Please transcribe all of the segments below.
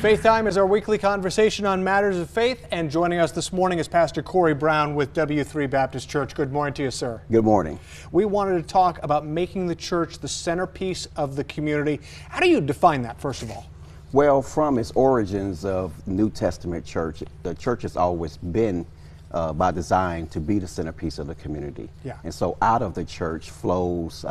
Faith Time is our weekly conversation on matters of faith, and joining us this morning is Pastor Corey Brown with W3 Baptist Church. Good morning to you, sir. Good morning. We wanted to talk about making the church the centerpiece of the community. How do you define that, first of all? Well, from its origins of New Testament church, the church has always been by design to be the centerpiece of the community. Yeah. And so out of the church flows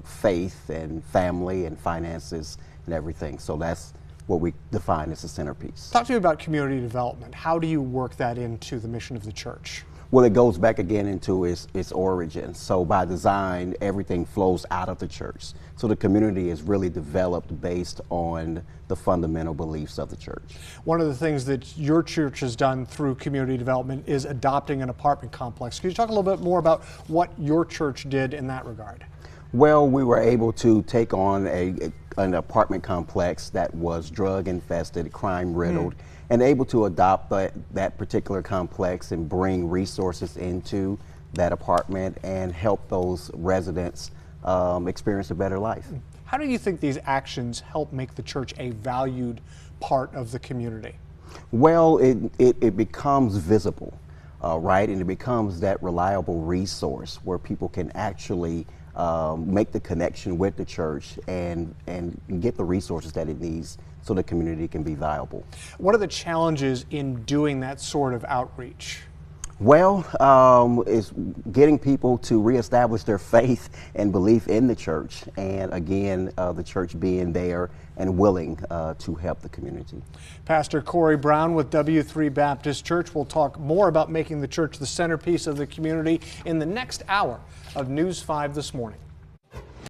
faith and family and finances and everything. So that's what we define as a centerpiece. Talk to me about community development. How do you work that into the mission of the church? Well, it goes back again into its origin. So by design, everything flows out of the church. So the community is really developed based on the fundamental beliefs of the church. One of the things that your church has done through community development is adopting an apartment complex. Can you talk a little bit more about what your church did in that regard? Well, we were able to take on an apartment complex that was drug infested, crime riddled, and able to adopt that particular complex and bring resources into that apartment and help those residents experience a better life. How do you think these actions help make the church a valued part of the community? Well, it becomes visible, right? And it becomes that reliable resource where people can actually make the connection with the church and get the resources that it needs so the community can be viable. What are the challenges in doing that sort of outreach? Well, it's getting people to reestablish their faith and belief in the church, and again, the church being there and willing to help the community. Pastor Corey Brown with W3 Baptist Church. We'll talk more about making the church the centerpiece of the community in the next hour of News 5 this morning.